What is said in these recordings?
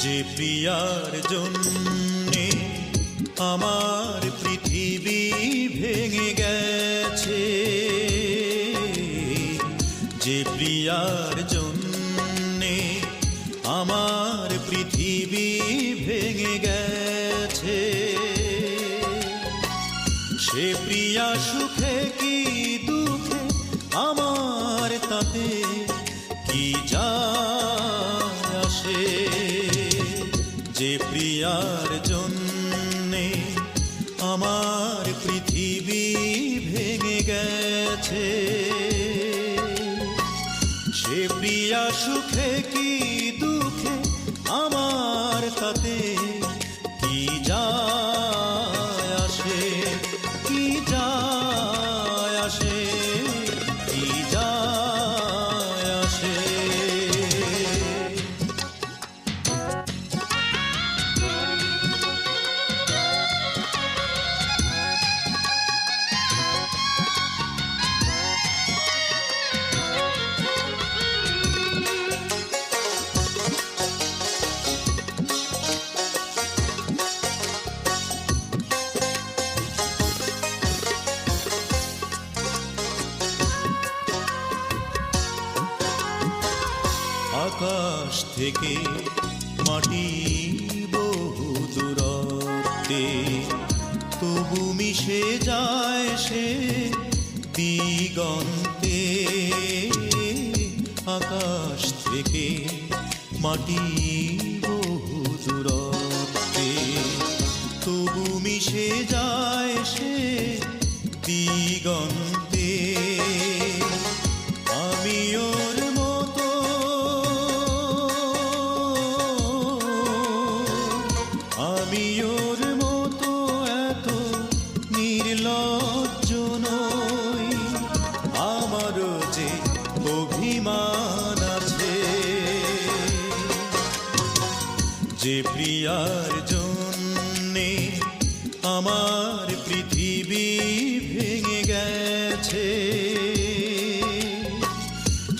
যে প্রিয়ার জন্যে আমার পৃথিবী ভেঙে গেছে, যে প্রিয়ার জন্যে আমার পৃথিবী ভেঙে গেছে, সে প্রিয়া সুখে কি দুঃখে আমার তাতে কি যায় আসে। যে প্রিয়ার জন্যে আমার পৃথিবী ভেঙে গেছে, সে প্রিয়া সুখে কি দুঃখে আমার তাতে কি যায় আসে, কি যায় আসে, কি যায় আসে। আকাশ থেকে মাটি বহু দূরত্বে, তবু মিশে যায় সে দিগন্তে। আকাশ থেকে মাটি বহু দূরত্বে, তবু মিশে যায় সে দিগন্তে। আমি ওর মতো, আমি ওর মতো এত নির্লজ্জ নই, আমারও যে অভিমান আছে। যে প্রিয়ার জন্যে আমার পৃথিবী ভেঙে গেছে,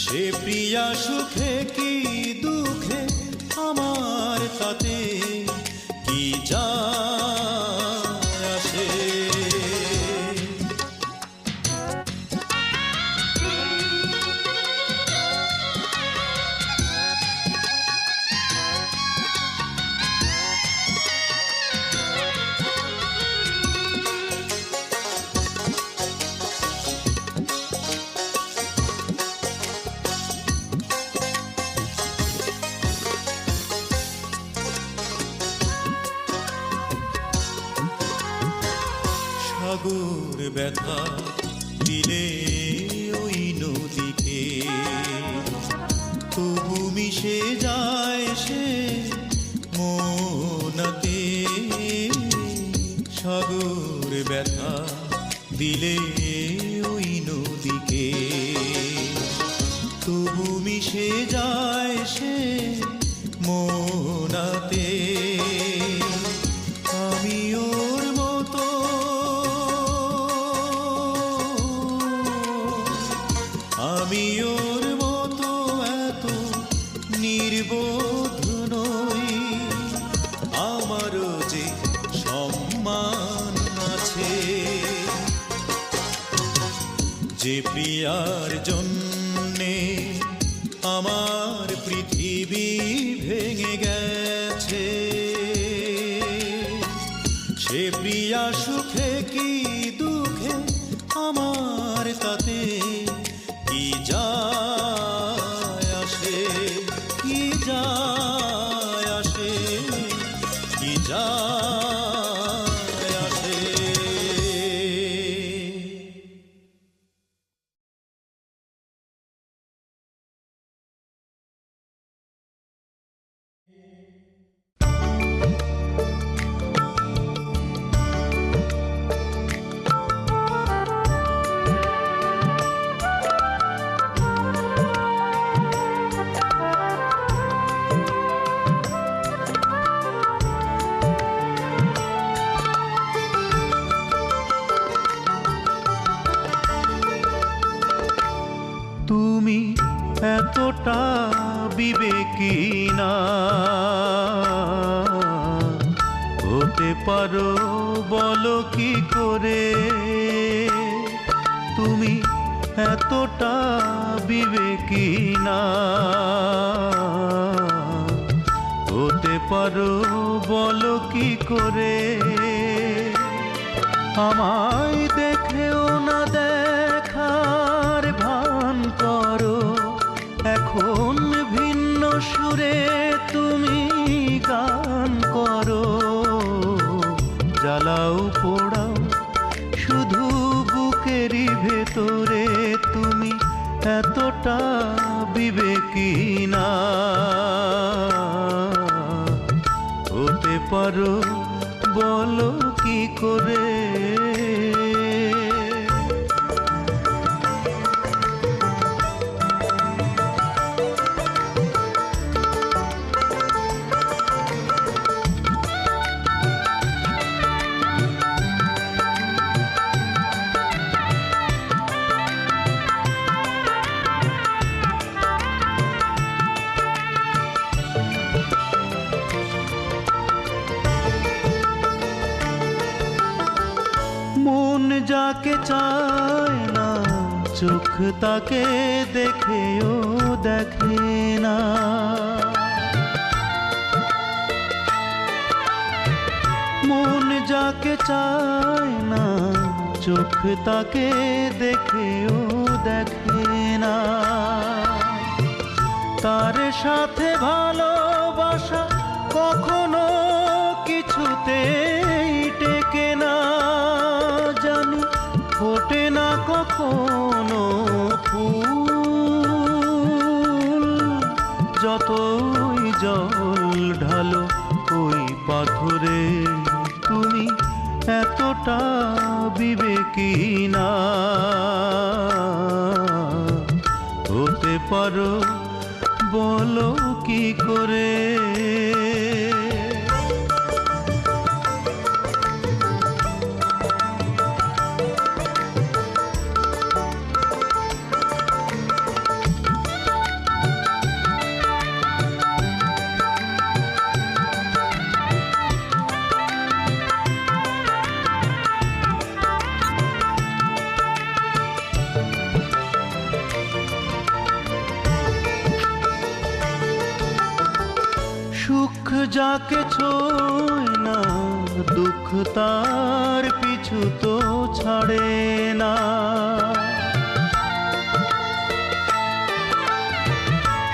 সে প্রিয়া সুখে কি দুঃখে আমার তাতে কি যায় আসে। সাগর ব্যথা দিলে ওই নদীকে, তবু মিশে যায় সে মনাতে। সাগর ব্যথা দিলে ওই নদীকে, তবু মিশে যায় সে মনাতে। আমি ওর মতো, আমি ওর মতো এত নির্বোধ নই, আমারও যে সম্মান আছে। যে প্রিয়ার জন্যে আমার পৃথিবী ভেঙে গেছে, সে প্রিয়া সুখে কি দুঃখে আমার তাতে কি যায় আসে, কি যায় আসে, কি যায় আসে। তুমি এতটা বিবেক কি না হতে পারো বলো কি করে তুমি এতটা বিবেকী না হতে পারো বলো কি করে আমায় দেখেও না দেখার ভান করো এখন ভিন্ন সুরে তুমি গান করো জ্বালাও পোড়াও শুধু বুকেরই ভেতরে তুমি এতটা বিবেকী না হতে পারো বলো কি করে মন যাকে চায় না চোখ তাকে দেখেও দেখে না মন যাকে চায় না চোখ তাকে দেখেও দেখে না তার সাথে ভালোবাসা কখনো কিছুতেই টেকে না জানি ফোটে না কখনো ফুল যতই জল ঢালো ওই পাথরে তুমি এতটা বিবেকী না হতে পারো বলো কি করে সুখ যাকে ছোঁয় না দুঃখ তার পিছু তো ছাড়ে না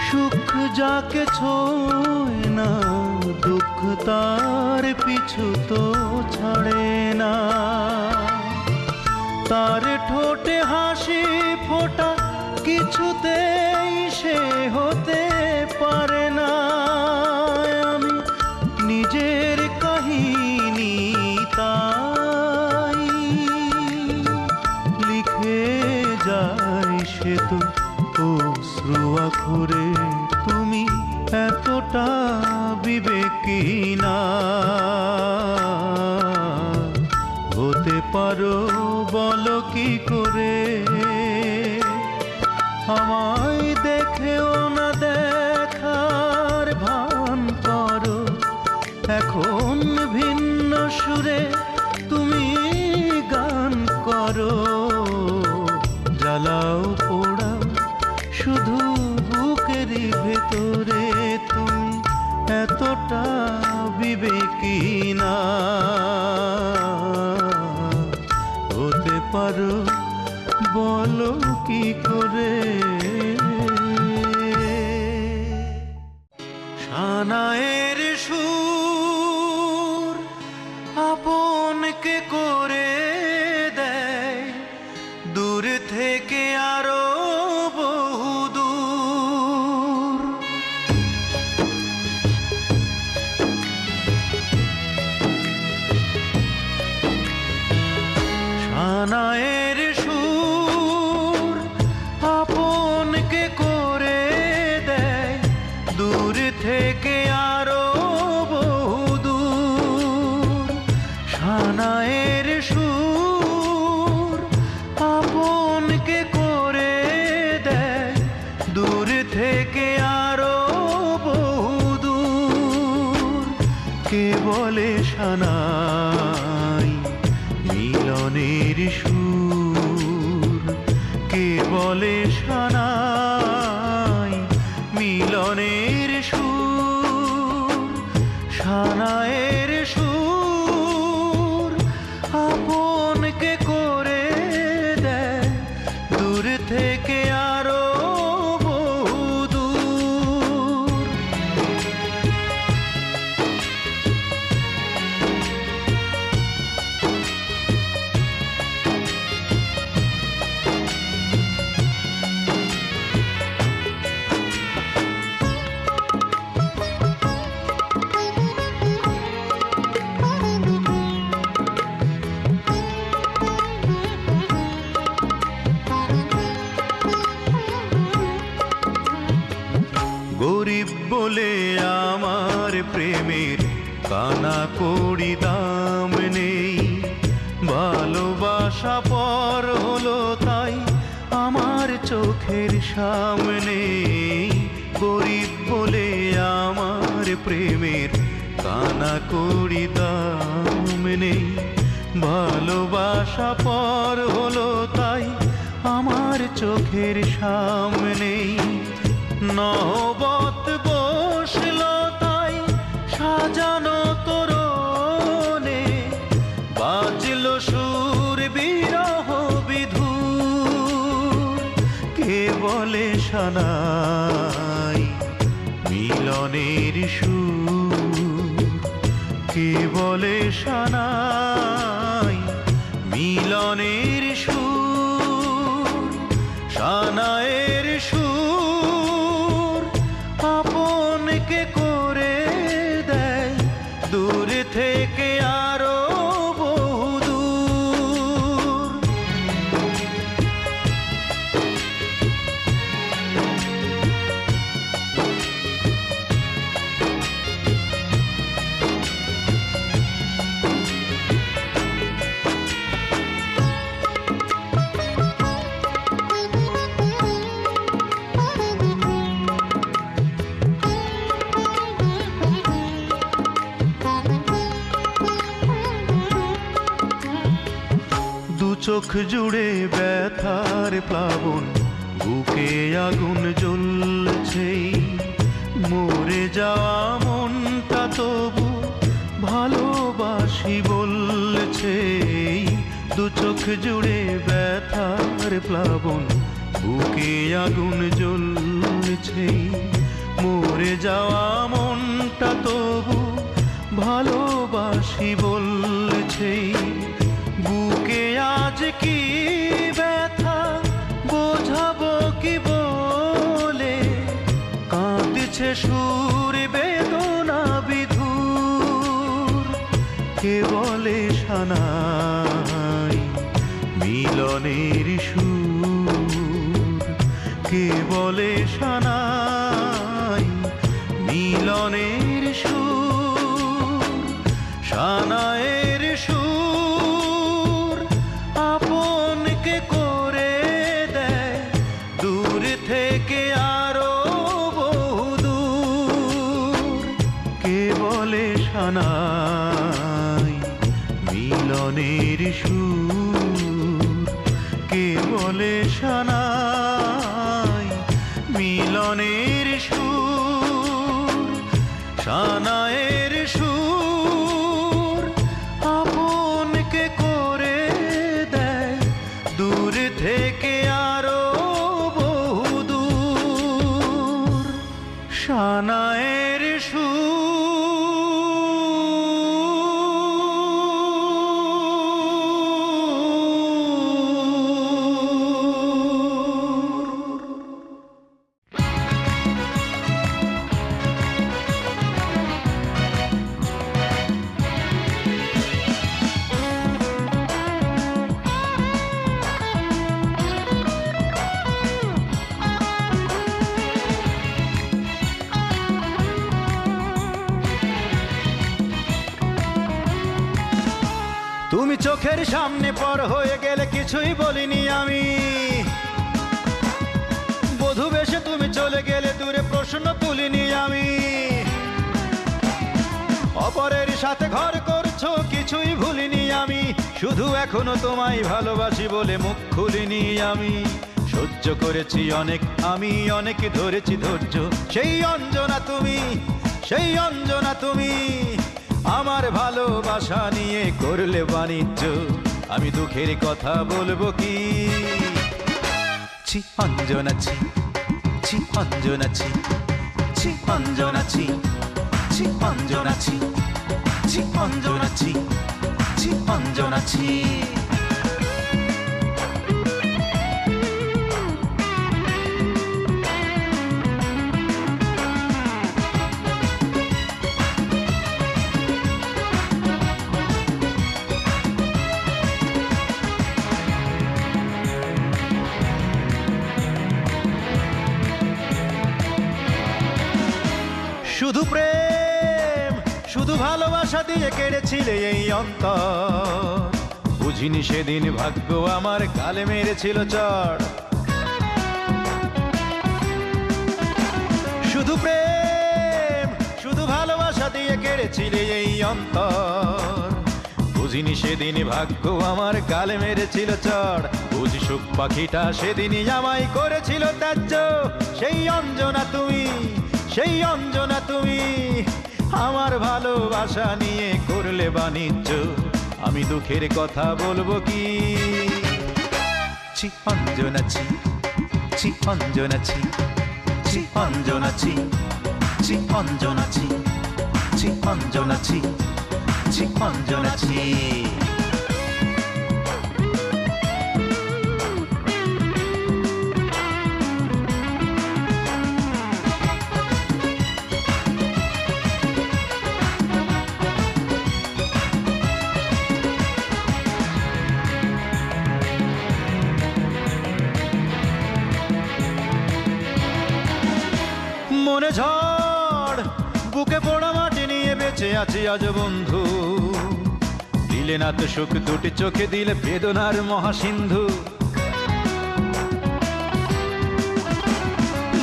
সুখ যাকে ছোঁয় না দুঃখ তার পিছু তো ছাড়ে না তার ঠোঁটে হাসি ফোটা কিছুতেই সে হতে পারে না আমি নিজের কাহিনী তাই লিখে যাই সে তো অশ্রু আখরে তুমি এতটা বিবেকী না হতে পারো বলো কি করে আমায় দেখেও না দেখার ভান করো এখন ভিন্ন সুরে তুমি গান করো জ্বালাও পোড়াও শুধু বুকেরই ভেতরে তুমি এতটা বিবেকী না হতে পারো বলো কি করে সানায়ের সুর আপনকে করে দেয় দূর থেকে আরো বহুদূর সানায়ের সুর আপনকে করে দেয় দূর থেকে আরো বহুদূর সানায়ের সুর আপনকে করে দেয় দূর থেকে আরো বলে সানাই মিলনের সুর, কে বলে সানাই মিলনের সুর, সানায়ের সুর আপনকে করে দেয় দূর থেকে আরো বহুদূর। গরিব বলে আমার প্রেমের কানা কড়ি দাম নেই, ভালোবাসা পর হলো তাই আমার চোখের সামনে। গরিব বলে আমার প্রেমের কানা কড়ি দাম নেই, ভালোবাসা পর হলো তাই আমার চোখের সামনে। নহবত বসলো তাই সাজানো তোরণে, বাজলো সুর বিরহ বিধুর, কে বলে সানাই মিলনের সুর, কে বলে সানাই মিলনের সুর, সানায়ের সুর আপনকে করে দেয় দূর থেকে আরো বহুদূর। দু চোখ জুড়ে ব্যথার প্লাবন, বুকে আগুন জ্বলছে, মরে যাওয়া মনটা তবু ভালোবাসি বলছে। দু চোখ জুড়ে ব্যথার প্লাবন, বুকে আগুন জ্বলছে, মরে যাওয়া মনটা তবু ভালোবাসি বলছে। বুকে আজ কি ব্যথা বোঝাবো কি বলে, কাঁদছে সুর বেদনা বিধুর, কে বলে সানাই মিলনের সুর, কে বলে সানাই মিলনের সুর, সানায়ের সুর আপনকে করে দেয় দূর থেকে আরো বহুদূর, কে বলে সানাই মিলনের সুর, কে বলে সানাই মিলনের সুর, সানায়ের সুর আপনকে করে দেয় দূর থেকে আরো বহুদূর, সানায়ের সুর। তুমি চোখের সামনে পর হয়ে গেলে কিছুই বলিনি আমি, বধূ বেশে তুমি চলে গেলে দূরে প্রশ্ন তুলিনি আমি। অপরের সাথে ঘর করছো কিছুই ভুলিনি আমি, শুধু এখনো তোমায় ভালোবাসি বলে মুখ খুলিনি আমি। সহ্য করেছি অনেক আমি, অনেক ধরেছি ধৈর্য, সেই অঞ্জনা তুমি, সেই অঞ্জনা তুমি। আমার ভালোবাসা নিয়ে করলে বাণিজ্য, আমি দুঃখের কথা বলবো কি? ছি অঞ্জনা ছি, ছি অঞ্জনা ছি, ছি অঞ্জনা ছি, ছি অঞ্জনা ছি, ছি অঞ্জনা ছি, ছি অঞ্জনা ছি। শুধু প্রেম, শুধু ভালোবাসা দিয়ে কেড়েছিলে এই অন্তর, বুঝিনি সেদিন ভাগ্য আমার গালে মেরেছিল চড়। শুধু প্রেম, শুধু ভালোবাসা দিয়ে কেড়েছিলে এই অন্তর, বুঝিনি সেদিন ভাগ্য আমার গালে মেরেছিল চড়। বুঝি সুখ পাখিটা সেদিনই আমায় করেছিল ত্যায্য, সেই অঞ্জনা তুমি, সেই অঞ্জনা তুমি। আমার ভালোবাসা নিয়ে করলে বাণিজ্য, আমি দুঃখের কথা বলবো কি? ছি অঞ্জনা ছি, ছি অঞ্জনা ছি, ছি অঞ্জনা ছি, ছি অঞ্জনা ছি, ছি অঞ্জনা ছি, ছি অঞ্জনা ছি। মনে ঝড়, বুকে পোড়া মাটি নিয়ে বেঁচে আছি আজ বন্ধু, দিলে না তো সুখ দুটি চোখে দিলে বেদনার মহাসিন্ধু।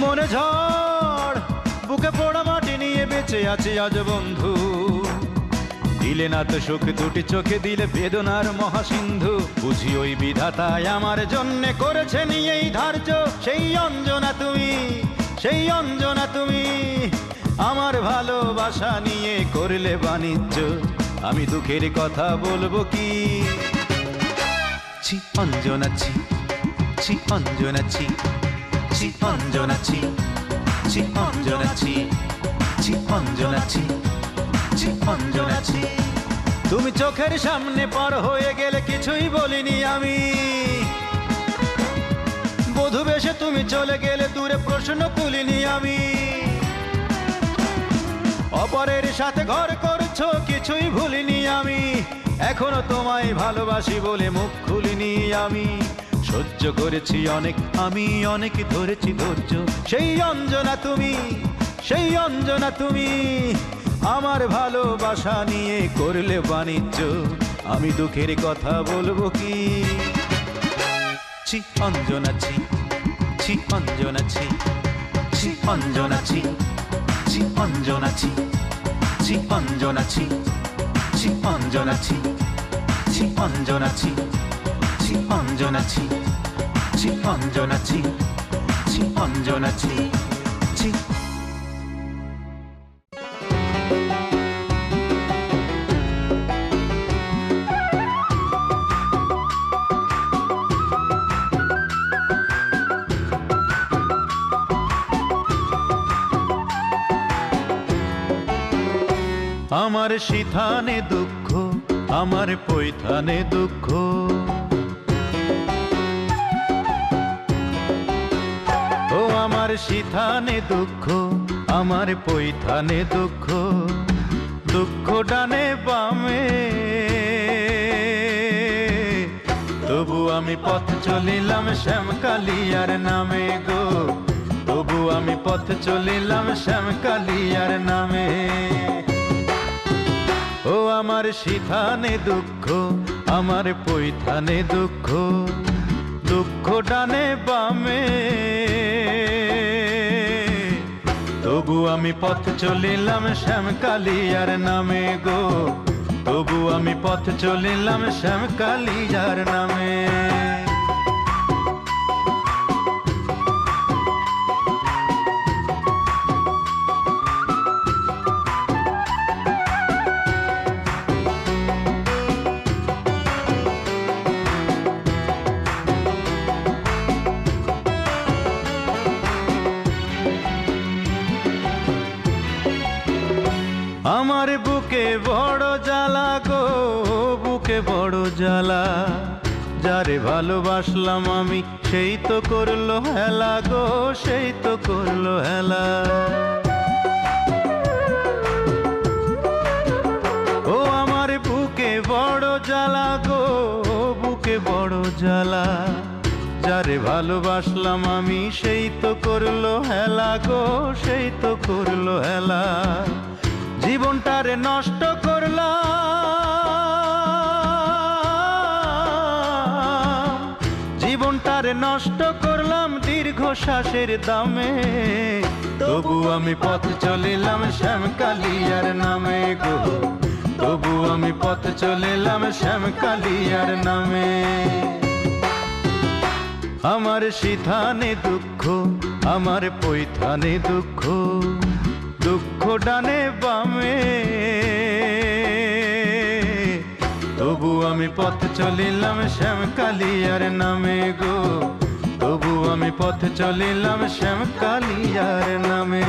মনে ঝড়, বুকে পোড়া মাটি নিয়ে বেঁচে আছি আজ বন্ধু, দিলে না তো সুখ দুটি চোখে দিলে বেদনার মহাসিন্ধু। বুঝি ওই বিধাতায় আমার জন্যে করেছেন এই ধার্য, সেই অঞ্জনা তুমি, সেই অঞ্জনা তুমি। আমার ভালোবাসা নিয়ে করলে বাণিজ্য, আমি দুঃখের কথা বলবো কি? ছি অঞ্জনা ছি, ছি অঞ্জনা ছি, ছি অঞ্জনা ছি, ছি অঞ্জনা ছি, ছি অঞ্জনা ছি, ছি অঞ্জনা ছি। তুমি চোখের সামনে পার হয়ে গেলে কিছুই বলিনি আমি, বধূ বেশে তুমি চলে গেলে দূরে প্রশ্ন তুলিনি আমি। অপরের সাথে ঘর করছো কিছুই ভুলিনি আমি, এখনো তোমায় ভালোবাসি বলে মুখ খুলিনি আমি। সহ্য করেছি অনেক আমি, অনেক ধরেছি ধৈর্য, সেই অঞ্জনা তুমি, সেই অঞ্জনা তুমি। আমার ভালোবাসা নিয়ে করলে বাণিজ্য, আমি দুঃখের কথা বলবো কি? ছি অঞ্জনা ছি, ছি অঞ্জনা ছি, ছি অঞ্জনা ছি, ছি অঞ্জনা ছি, ছি অঞ্জনা ছি, ছি অঞ্জনা ছি, ছি অঞ্জনা ছি, ছি অঞ্জনা ছি, ছি অঞ্জনা ছি, ছি অঞ্জনা ছি, ছি। আমার সিথানে দুঃখ, আমার পৈথানে দুঃখ, ও আমার সিথানে দুঃখ, আমার পৈথানে দুঃখ। দুঃখ ডানে বামে, তবু আমি পথ চলিলাম শ্যামকালিয়ার নামে গো, তবু আমি পথ চলিলাম শ্যামকালিয়ার নামে। ও আমার সিথানে দুঃখ, আমার পৈথানে দুঃখ, দুঃখ ডানে বামে, তবু আমি পথ চলিলাম শ্যামকালিয়ার নামে গো, তবু আমি পথ চলিলাম শ্যামকালিয়ার নামে। আমার বুকে বড় জ্বালা গো, বুকে বড় জ্বালা, যারে ভালোবাসলাম আমি সেই তো করলো হেলা গো, সেই তো করলো হেলা। ও আমার বুকে বড় জ্বালা গো, বুকে বড় জ্বালা, যারে ভালোবাসলাম আমি সেই তো করলো হেলা গো, সেই তো করলো হেলা। জীবনটারে নষ্ট করলাম, জীবনটারে নষ্ট করলাম দীর্ঘ শ্বাসের দামে, তবু আমি পথ চলিলাম শ্যামকালিয়ার নামে গো, তবু আমি পথ চলিলাম শ্যামকালিয়ার নামে। আমার সিথানে দুঃখ, আমার পৈথানে দুঃখ, দুঃখ ডানে বামে, তবু আমি পথ চলিলাম শ্যামকালিয়ার নামে গো, তবু আমি পথ চলিলাম শ্যামকালিয়ার নামে।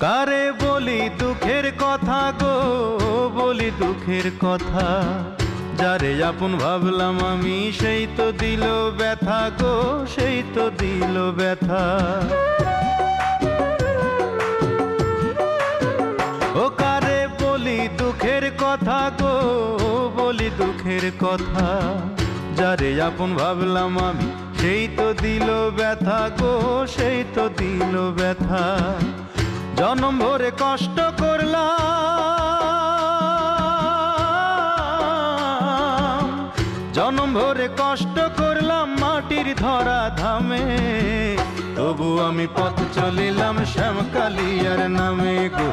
কারে বলি দুঃখের কথা গো, বলি দুঃখের কথা, যারে আপন ভাবলাম আমি সেই তো দিল ব্যথা গো, সেই তো দিল ব্যথা। ও কারে বলি দুঃখের কথা গো, বলি দুঃখের কথা, যারে আপন ভাবলাম আমি সেই তো দিল ব্যথা গো, সেই তো দিল ব্যথা। জনম ভরে কষ্ট করলাম, জনম ভরে কষ্ট করলাম মাটির ধরা ধামে, তবু আমি পথ চলিলাম শ্যামকালিয়ার নামে গো,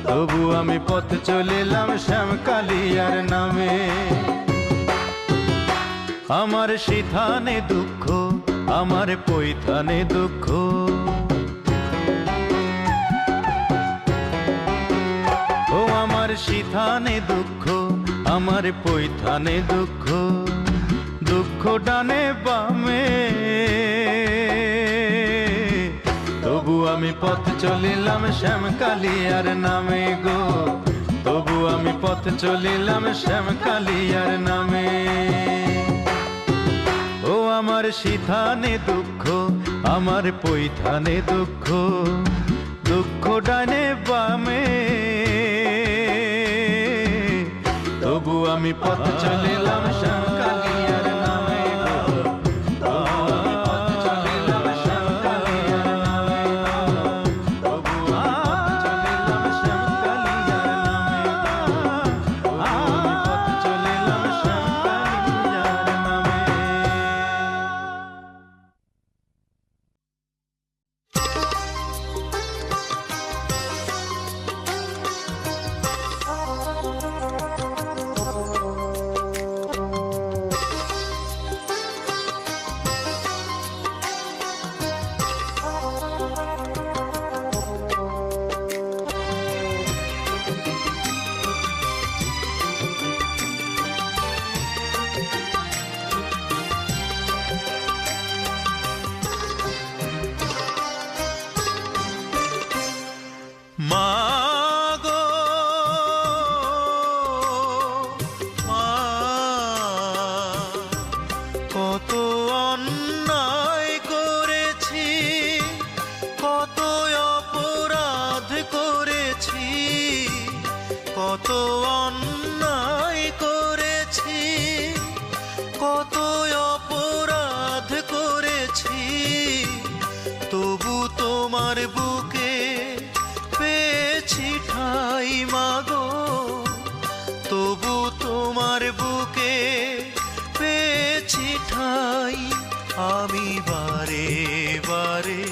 তবু আমি পথ চলিলাম শ্যামকালিয়ার নামে। আমার সিথানে দুঃখ, আমার পৈথানে দুঃখ, আমার সিথানে দুঃখ, আমার পৈথানে দুঃখ, দুঃখ ডানে বামে, তবু আমি পথ চলিলাম শ্যামকালিয়ার নামে গো, তবু আমি পথ চলিলাম শ্যামকালিয়ার নামে। ও আমার সিথানে দুঃখ, আমার পৈথানে দুঃখ, দুঃখ ডানে বামে, তবু আমি পথ চলিলাম শ্যামকালিয়ার নামে গো, তবু আমি পথ চলিলাম শ্যামকালিয়ার নামে, তবু আমি পথ চলিলাম শ্যামকালিয়ার নামে, তবু আমি পথ চলিলাম শ্যামকালিয়ার নামে। কত অন্যায় করেছি। তোমার বুকে পেয়েছি ঠাই মাগো, তবু তোমার বুকে পেয়েছি ঠাই। আমি বারে বারে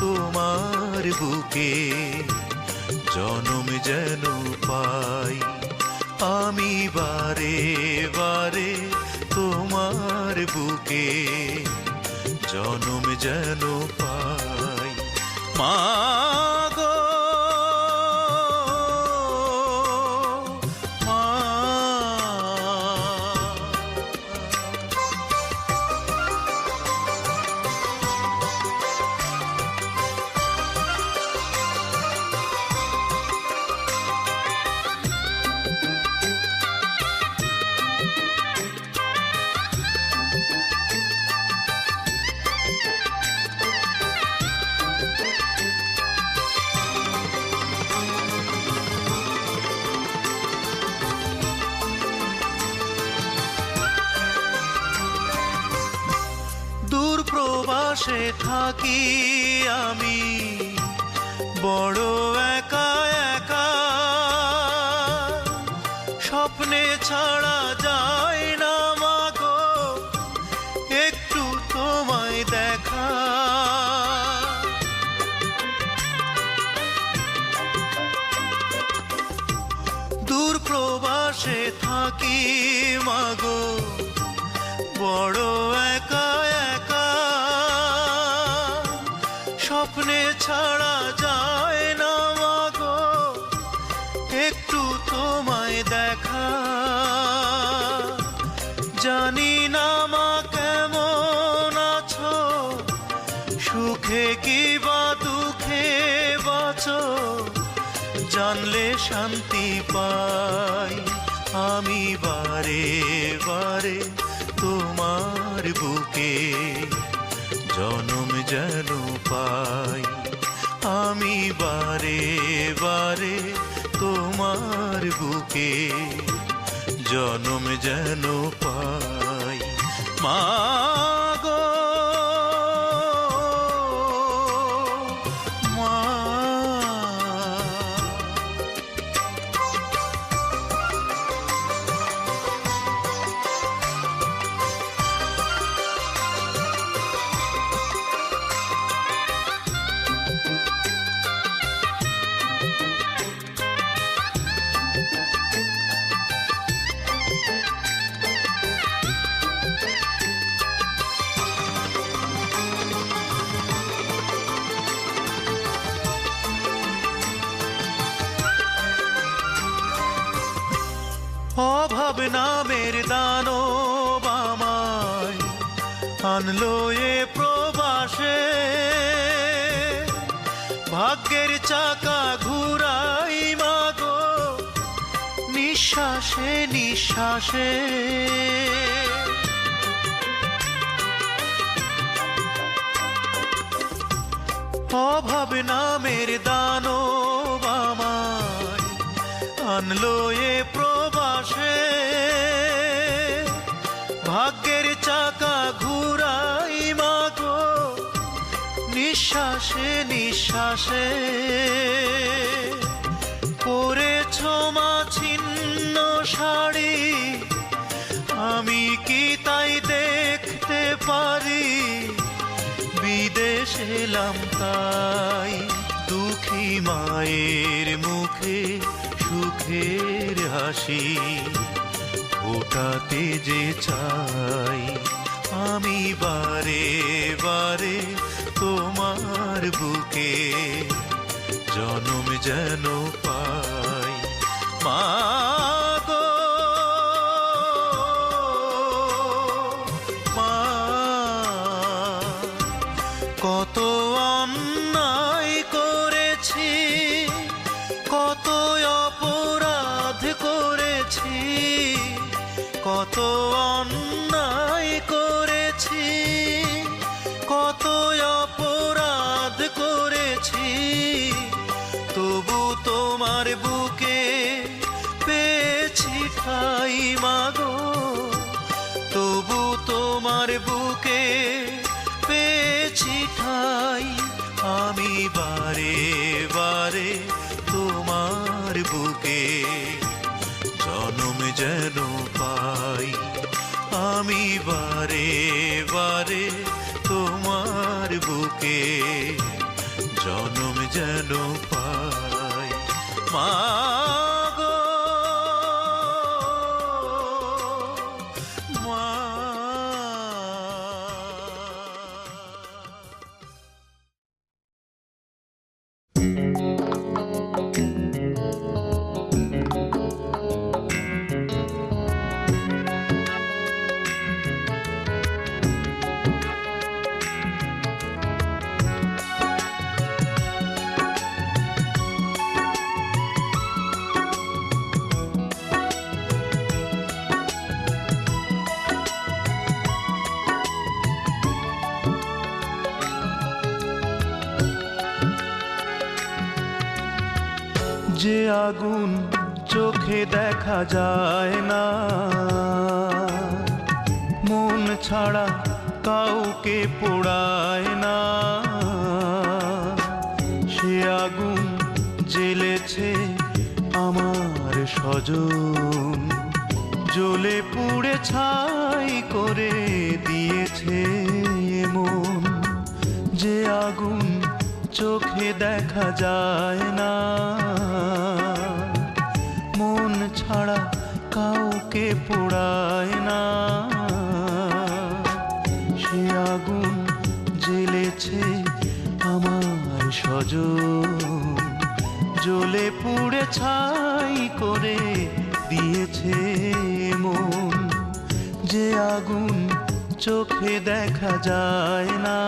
তোমার বুকে জনম যেন পাই। আমি বারে বারে তোমার বুকে জনম যেন পাই। মাগো মা, দূর প্রবাসে থাকি আমি বড় একা একা, স্বপ্নে ছাড়া যায় না মাগো একটু তোমায় দেখা। দূর প্রবাসে থাকি মাগো বড় একা একা, স্বপ্নে ছাড়া যায় না মাগো একটু তোমায় দেখা। জানি না মা কেমন আছো, সুখে কি বা দুঃখে বাঁচো, জানলে শান্তি পাই। আমি বারে বারে তোমার বুকে জনম যেন পাই। আমি বারে বারে তোমার বুকে জনম যেন পাই। মাগো মা, অভাব নামের দানব আমায় আনলো এ প্রবাসে, ভাগ্যের চাকা ঘুরাই মাগো নিঃশ্বাসে নিঃশ্বাসে। অভাব নামের দানব আমায় আনলো এ প্রবাসে, ভাগ্যের চাকা ঘুরাই মাগো নিঃশ্বাসে নিঃশ্বাসে। পরেছ মা ছিন্ন শাড়ি, আমি কি তাই দেখতে পারি, বিদেশ এলাম তাই। দুঃখী মায়ের মুখে সুখের হাসি ফোটাতে যে চাই। আমি বারে বারে তোমার বুকে জনম যেন পাই। মাগো মা, কত অন্যায় করেছি, কত অপরাধ করেছি, কত অন্যায় করেছি, কত অপরাধ করেছি, তবু তোমার বুকে পেয়েছি ঠাই মাগো, তবু তোমার বুকে পেয়েছি ঠাই। আমি বারে বারে তোমার বুকে জনম যেন পাই, আমি বারে বারে তোমার বুকে জনম যেন পাই। মা গো মা। যে আগুন চোখে দেখা যায় না, মন ছাড়া কাউকে পোড়ায় না, সে আগুন জ্বেলেছে আমার স্বজন, জ্বলে পুড়ে ছাই করে দিয়েছে মন। যে আগুন চোখে দেখা যায় না, মন ছাড়া কাউকে পোড়ায় না, সে আগুন জ্বেলেছে আমার স্বজন, জ্বলে পুড়ে ছাই করে দিয়েছে মন। যে আগুন চোখে দেখা যায় না।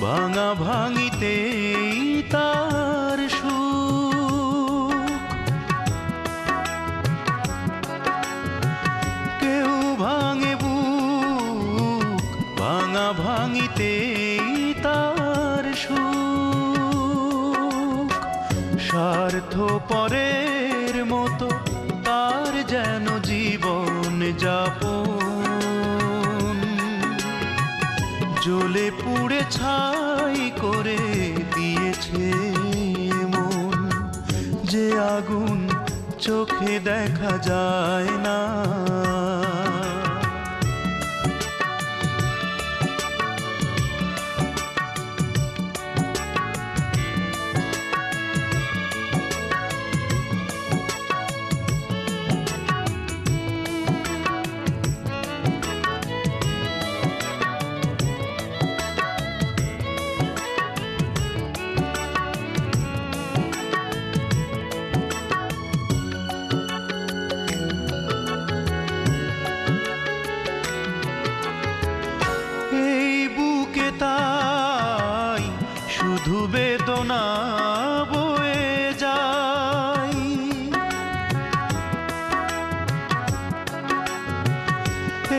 ভাঙা ভাঙিতেই তার সুখ, কেউ ভাঙে বুক ভাঙা ভাঙিতেই তার সুখ। স্বার্থপরের মতো তার যেন জীবন যাপন, জ্বলে পুড়ে ছাই করে দিয়েছে মন। যে আগুন চোখে দেখা যায় না, শুধু বেদনা বয়ে যায়।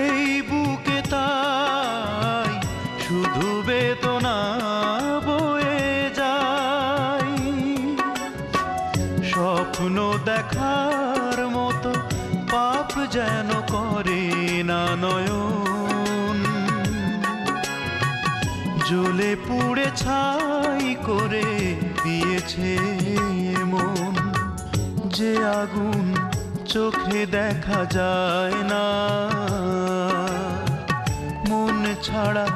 এই বুকে তাই শুধু বেদনা বয়ে যায়। স্বপ্ন দেখার মতো পাপ যেন করে না নয়ন, জ্বলে পুড়ে ছাই করে দিয়েছে মন। যে আগুন চোখে দেখা যায় না, মন ছাড়া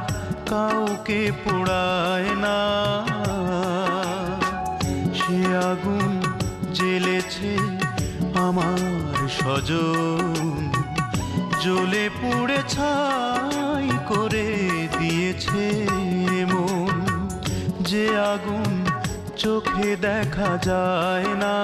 কাউকে পোড়ায় না, সে আগুন জ্বেলেছে আমার স্বজন, জ্বলে পুড়ে ছাই করে দিয়েছে মন। যে আগুন চোখে দেখা যায় না।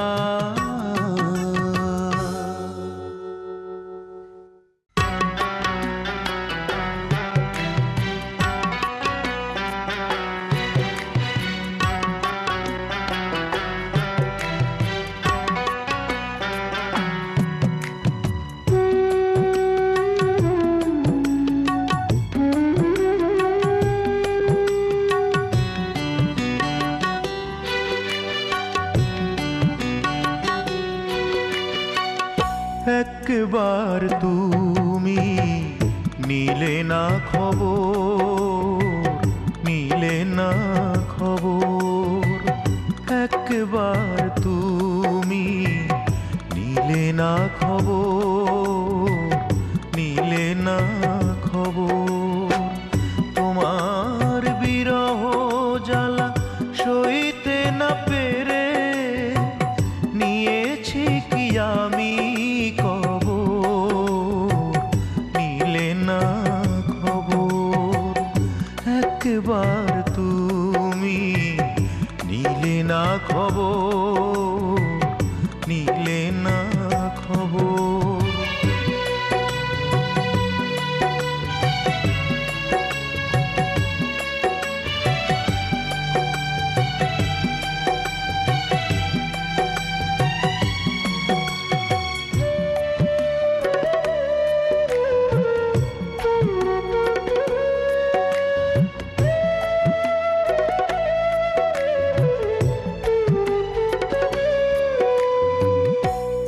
একবার তুমি নিলে না খবর, নিলে না খবর। একবার তুমি নিলে না খবর, নিলে না খবর। তোমার বিরহ জ্বালা সইতে না পেরে নিয়েছি কি আমি কবর, নিলে না খবর। একবার তুমি নিলে না খবর, নিলে না খবর।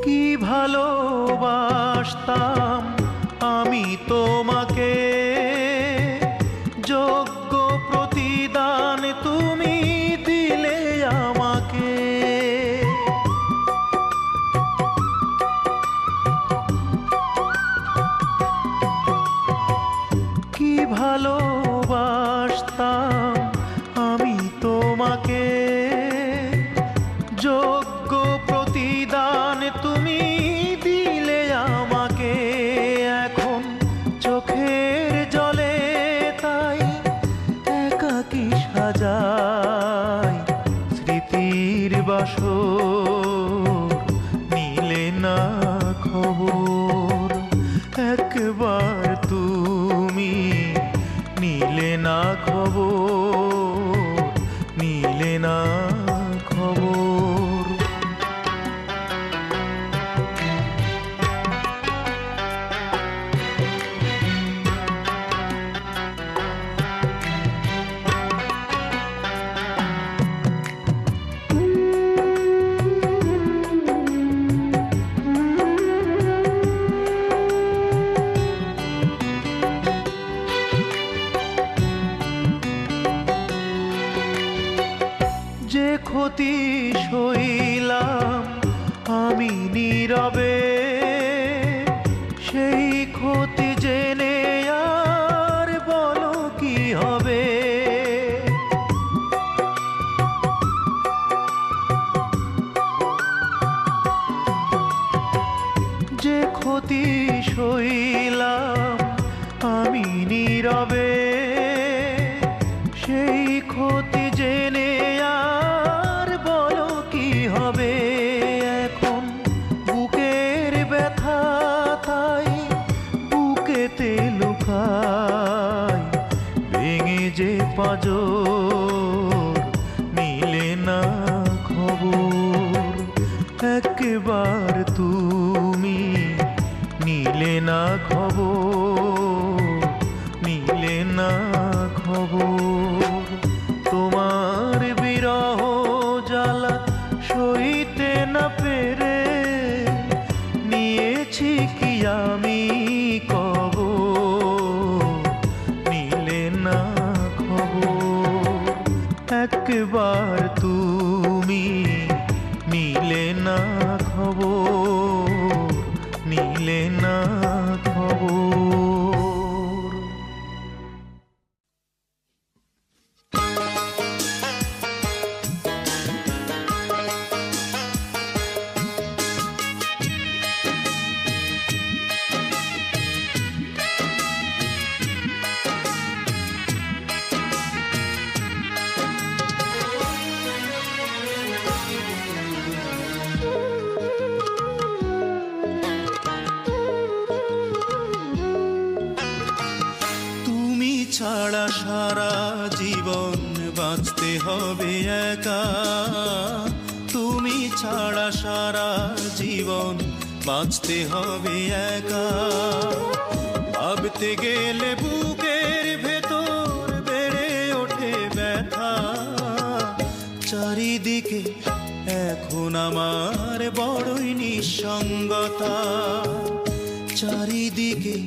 কি ভালোবাসতাম আমি তোমাকে, যোগ্য প্রতিদান তুমি দিলে আমাকে। কি ভালোবাসতাম আমি তোমাকে, যোগ্য প্রতিদান তুমি দিলে আমাকে। এখন চোখের জলে তাই একাকী সাজাই স্মৃতির বাসর, নিলে না খবর। একবার তুমি নিলে না খবর, নিলে না খবর। যে ক্ষতি সইলাম আমি নীরবে, সেই ক্ষতি জেনে আর বলো কি হবে। যে ক্ষতি সইলাম আমি নীরবে, সেই ক্ষতি জেনে আর বলো কি হবে। এখন বুকের ব্যথা তাই বুকেতে লুকাই, ভেঙে যে পাঁজর, নিলে না খবর। একবার তুমি নিলে না খবর, নিলে না খবর। তোমার বিরহ জ্বালা সইতে না পেরে নিয়েছি কি আমি কবর, নিলে না খবর। একবার তুমি নিলে না খবর, নিলে না খবর। ছাড়া সারা জীবন বাঁচতে হবে একা, তুমি ছাড়া সারা জীবন বাঁচতে হবে একা। ভাবতে গেলে বুকের ভেতর বেড়ে ওঠে ব্যথা, চারিদিকে এখন আমার বড়ই নিঃশ্বাস। নিঃসঙ্গতা চারিদিকে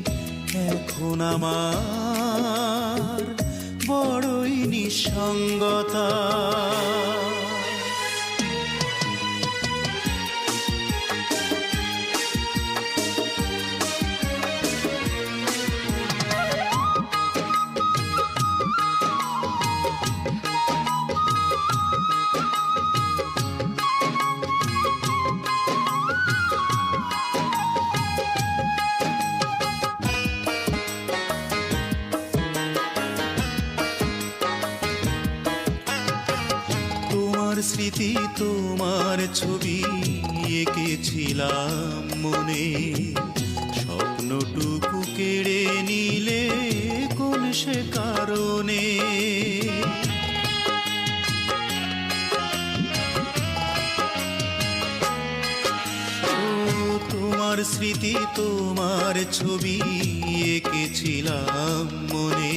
এখন আমার বড়ই নিঃসঙ্গতা। স্মৃতি তোমার ছবি এঁকেছিলাম মনে, স্বপ্নটুকু কেড়ে নিলে কোন সে কারণে। তোমার স্মৃতি তোমার ছবি এঁকেছিলাম মনে,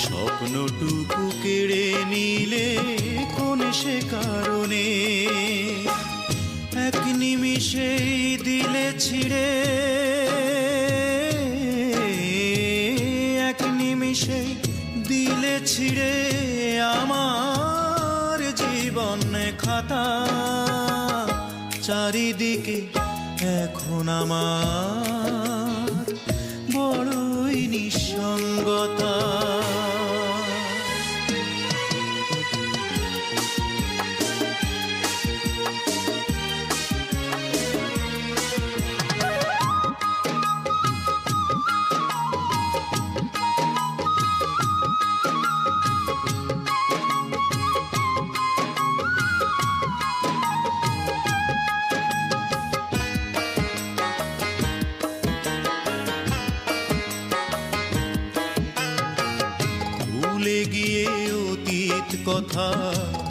স্বপ্নটুকু কেড়ে নিলে কোন সে কারণে। এক নিমিষেই দিলে ছিঁড়ে, এক নিমিষেই দিলে ছিঁড়ে আমার জীবন খাতা। চারিদিকে এখন আমার বড়ই নিঃসঙ্গতা। ভুলে গিয়ে অতীত কথা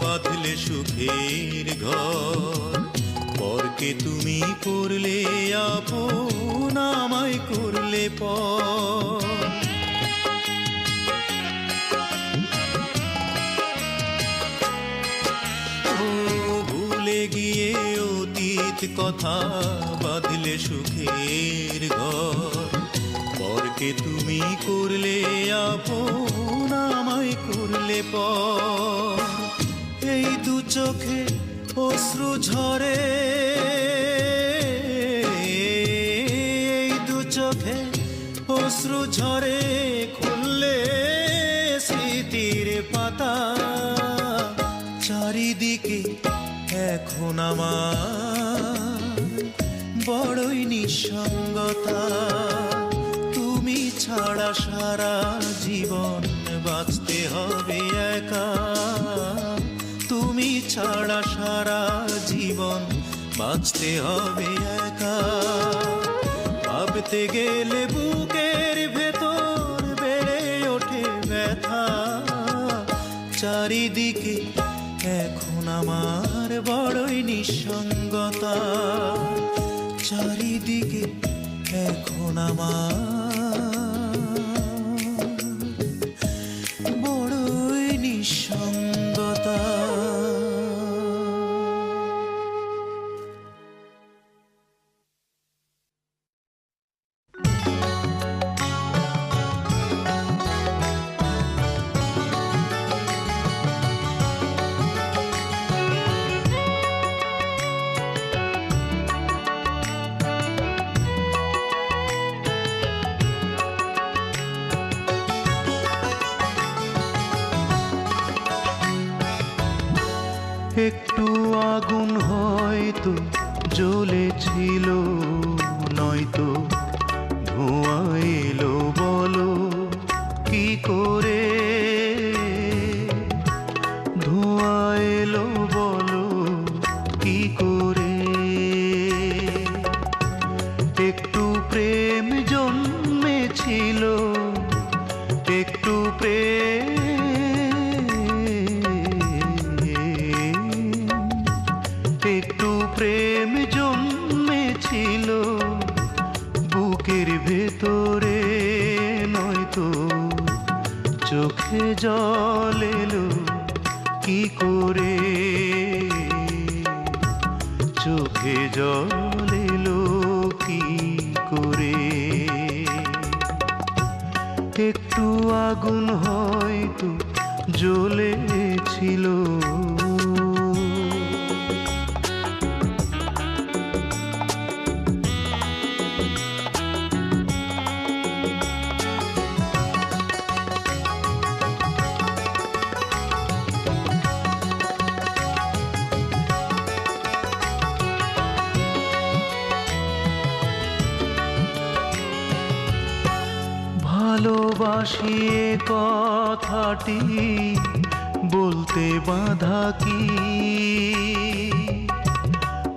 বাঁধলে সুখের ঘর, পরকে তুমি করলে আপন আমায় করলে পর। ভুলে গিয়ে অতীত কথা বাঁধলে সুখের ঘর, পরকে তুমি করলে আপন আমায় করলে পর। এই দু চোখে অশ্রু ঝরে, এই দু চোখে অশ্রু ঝরে, খুললে স্মৃতির পাতা। চারিদিকে এখন আমার বড়ই নিঃসঙ্গতা। তুমি ছাড়া সারা জীবন বাঁচতে হবে একা, তুমি ছাড়া সারা জীবন বাঁচতে হবে একা। ভাবতে গেলে বুকের ভেতর বেড়ে ওঠে ব্যথা। চারিদিকে এখন আমার বড়ই নিঃসঙ্গতা। চারিদিকে এখন আমার বড়ই নিঃসঙ্গতা। একটু আগুন হয়তো জ্বলেছিল, নয়তো ধোঁয়া এলো, বলো কি করে? ধোঁয়া এলো বলো কি করে? একটু প্রেম জন্মেছিল, একটু প্রেম, একটু প্রেম জন্মেছিল বুকের ভেতরে, নয়তো চোখে জল এলো কি করে? চোখে জল আগুন হয়তো জ্বলেছিল। ভালোবাসি এ কথাটি বলতে বাধা কি,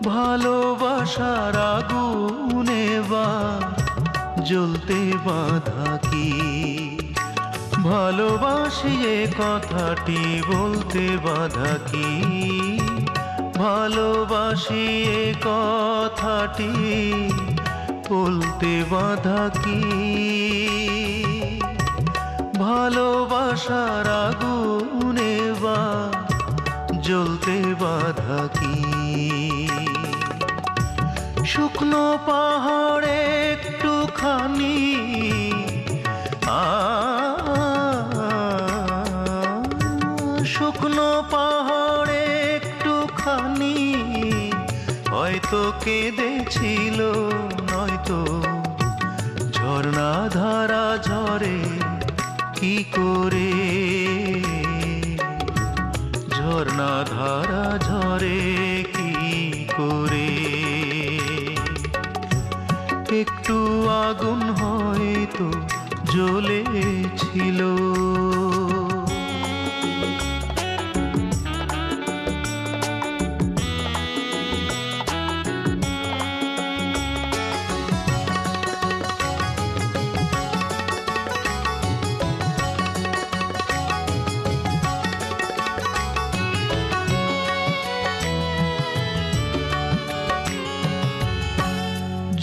ভালোবাসার আগুনে বা জ্বলতে বাধা কি। ভালোবাসি এ কথাটি বলতে বাধা কি, ভালোবাসি এ কথাটি বলতে বাধা কি। ভালোবাসার আগুনে বা জ্বলতে বাধা কি। শুকনো পাহাড়ে একটুখানি শুকনো পাহাড়ে একটুখানি হয়তো কেঁদেছিল, নয়তো ঝর্ণা ধারা ঝরে কি করে, ঝর্ণা ধারা ঝরে কি করে। একটু আগুন হয়তো জ্বলেছিল।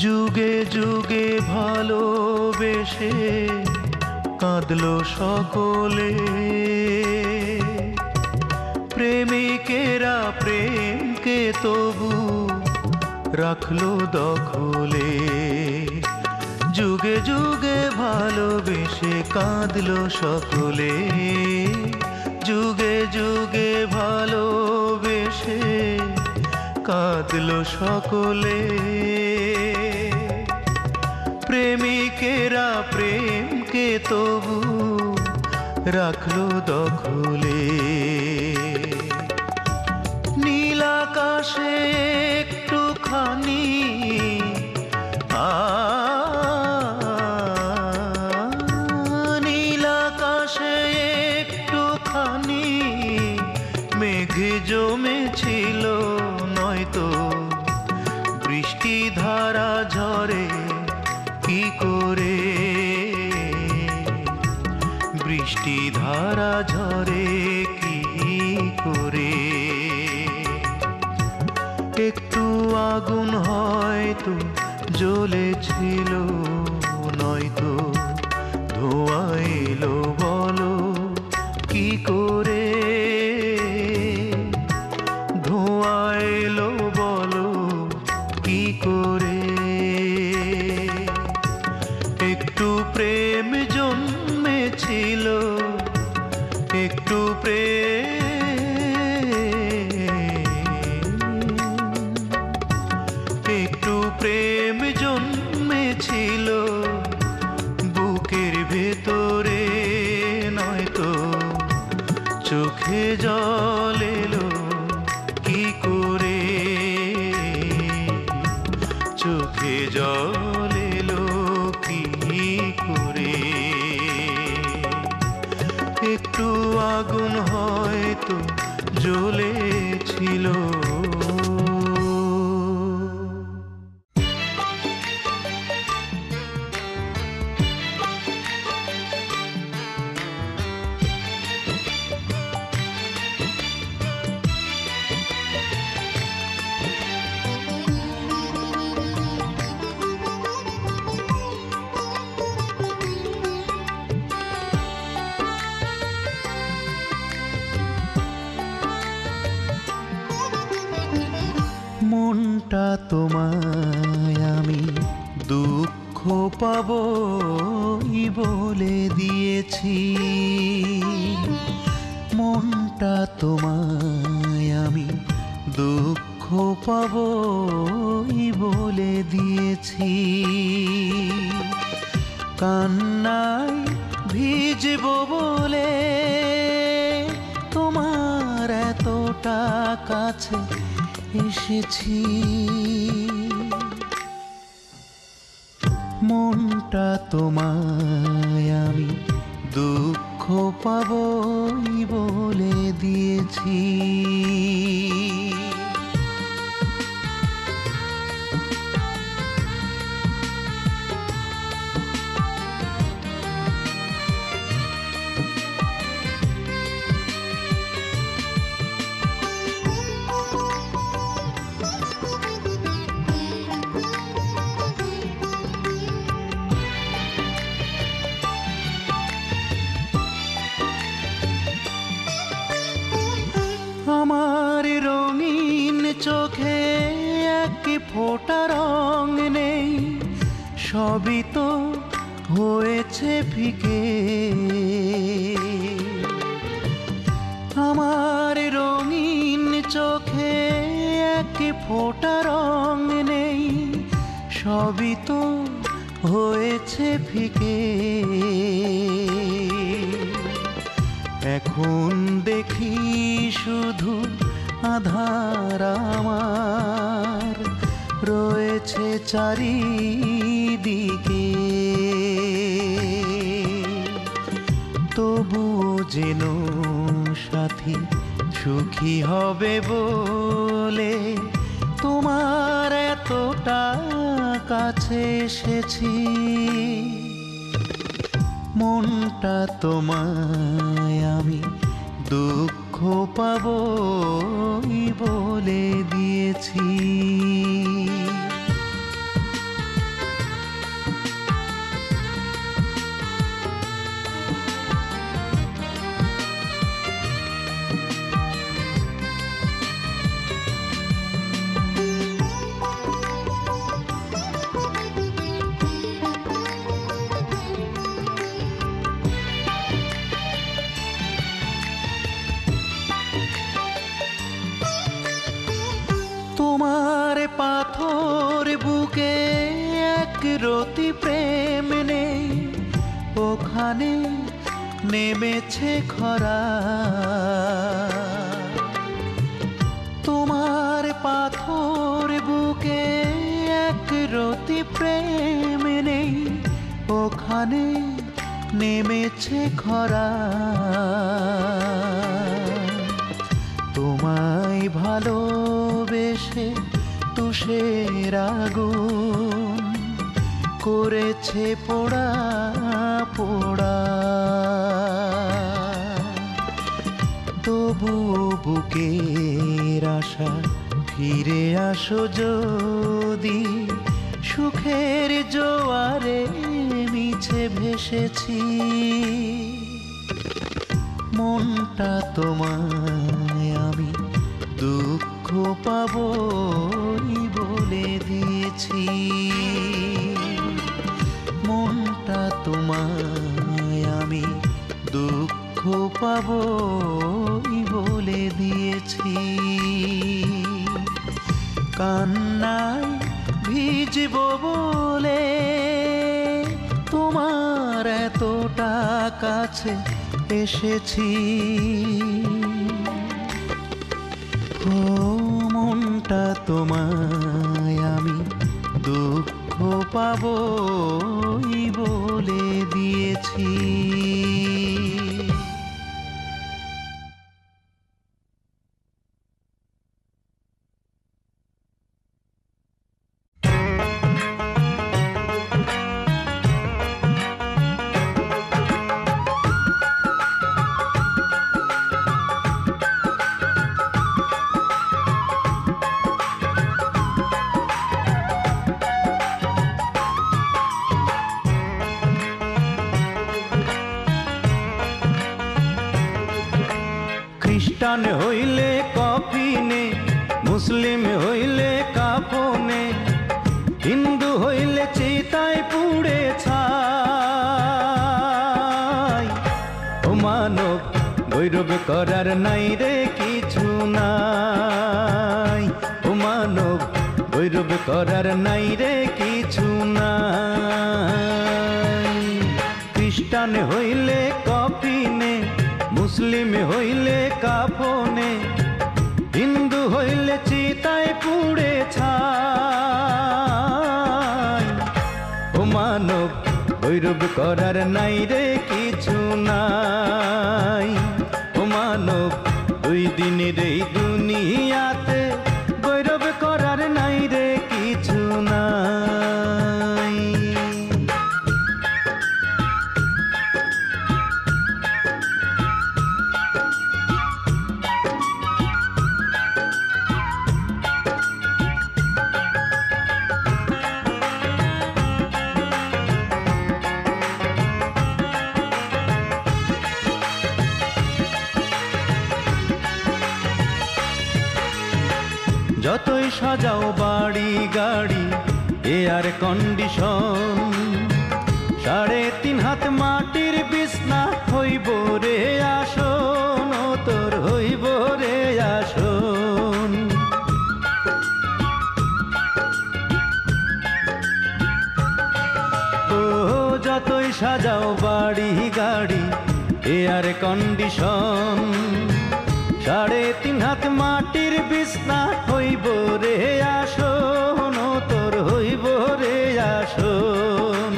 যুগে যুগে ভালোবেসে কাঁদলো সকলে, প্রেমিকেরা প্রেমকে তবু রাখলো দখলে। যুগে যুগে ভালোবেসে কাঁদলো সকলে, যুগে যুগে ভালোবেসে কাঁদলো সকলে। প্রেমিকেরা প্রেমকে তবু রাখলো দখলে। নীল আকাশে একটুখানি নীল আকাশে একটুখানি মেঘ জমেছিল, নয়তো বৃষ্টি ধারা ঝরে কি করে, বৃষ্টি ধারা ঝরে কি করে। একটু আগুন হয়তো জ্বলেছিল, নয়তো ধোঁয়া এলো বলো কি করে, ধোঁয়া এলো বলো কি করে। একটু প্রেম জন্মেছিল, একটু একটু প্রেম জন্মেছিল বুকের ভেতরে, নয়তো চোখে জল এলো কি করে, চোখে জল এলো কি করে। একটু আগুন হয়তো জ্বলেছিল। মনটা তোমায় আমি দুঃখ পাবো বলে দিয়েছি। মনটা তোমায় আমি দুঃখ পাবই বলে দিয়েছি। কান্নায় ভিজব বলে তোমার এতটা কাছে এসেছি। মনটা তোমায় আমি দুঃখ পাবই বলে দিয়েছি। আমার রঙিন চোখে এক ফোঁটা রং নেই, সবই তো হয়েছে ফিকে। আমার রঙিন চোখে এক ফোঁটা রং নেই, সবই তো হয়েছে ফিকে। এখন দেখি শুধু আধার আমার রয়েছে চারিদিকে। তবুও যেন সাথী সুখী হবে বলে তোমার এতটা কাছে এসেছি। মনটা তোমায় আমি দুঃখ পাবই বলে দিয়েছি। তোমার পাথর বুকে এক রতি প্রেম নেই, ওখানে নেমেছে খরা। তোমার পাথর বুকে এক রতি প্রেম নেই, ওখানে নেমেছে খরা। তোমায় ভালোবেসে তুষের আগুন করেছে পোড়া পোড়া। তবু বুকের আশা ফিরে আসো যদি, সুখের জোয়ারে মিছে ভেসেছি। মনটা তোমায় আমি দুঃখ পাবই বলে দিয়েছি। মনটা তোমায় আমি দুঃখ পাবই বলে দিয়েছি। কান্নায় ভিজব বলে তোমার এতটা কাছে এসেছি। ও মনটা তোমায় আমি দুঃখ পাবই বলে দিয়েছি। খ্রিস্টান হইলে কফিনে, মুসলিম হইলে কাফনে, হিন্দু হইলে চিতায় পুড়ে ছাই। গৈরব করার নাই রে কিছু নাই। ও মানব গৈরব করার নাই রে কিছু নাই। খ্রিস্টান হইলে কফিনে, মুসলিম হইলে কাফনে, হিন্দু হইলে চিতায় পুড়ে ছাই। ও মানব গৈরব করার নাই রে কিছু নাই। ও মানব দুই দিনের এই দুনিয়াতে গৈরব করার নাই রে কিছু নাই। যতই সাজাও বাড়ি গাড়ি এয়ার কন্ডিশন, 3.5 হাত মাটির বিছনা হইব রে আসন, ও তোর হইব রে আসন। ও যতই সাজাও বাড়ি গাড়ি এয়ার কন্ডিশন, 3.5 হাত মাটির বিছনা হইব রে আসন, ও তোর হইব রে আসন।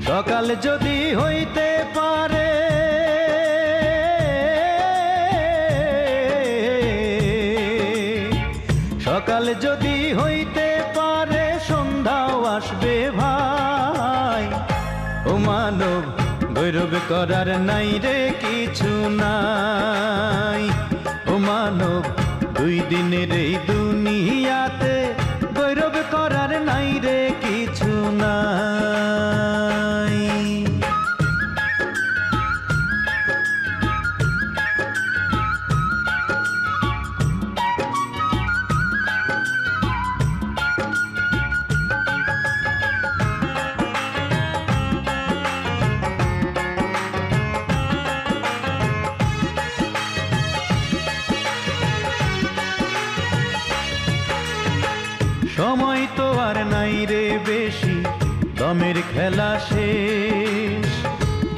সকাল যদি হইতে পারে, সকাল যদি হইতে পারে, সন্ধ্যাও আসবে ভাই। ও মানব গৈরব করার নাই রে কিছু নাই। ও মানব দুই দিনের এই দুনিয়াতে গৈরব করার নাই রে কিছু নাই। সময় তো আর নাই রে বেশি, দমের খেলা শেষ।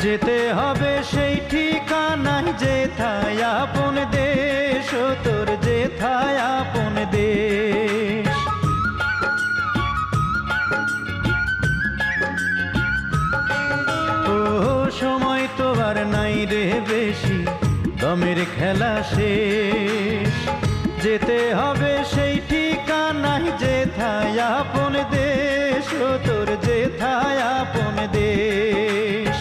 যেতে হবে সেই ঠিকানায় যেথায় আপন দেশ, ও তোর যেথায় আপন দেশ। ও সময় তো আর নাই রে বেশি, দমের খেলা শেষ। যেতে হবে সেই ঠিকানায় যেথায় আপন দেশ, ও তোর যেথায় আপন দেশ।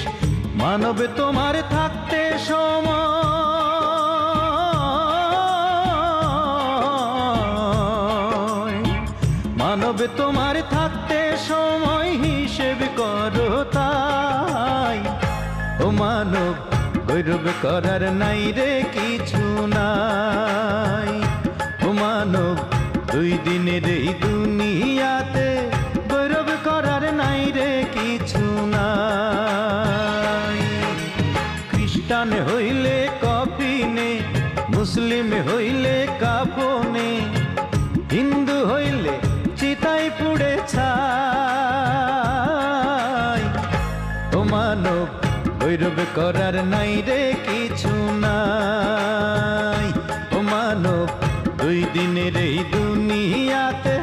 মানব তোমার থাকতে সময়, মানব তোমার থাকতে সময় হিসেব করো তাই। ও মানব গৈরব করার নাই রে কিছু নাই। ও মানব দুই দিনের এই দুনিয়াতে গৈরব করার নাই রে কিছু নাই। খ্রিস্টান হইলে কফিনে, মুসলিম হইলে কাফনে, হিন্দু হইলে চিতায় পুড়ে ছাই। ও মানব গৈরব করার নাই রে কিছু নাই। ও মানব দুই দিনের এই দুনিয়াতে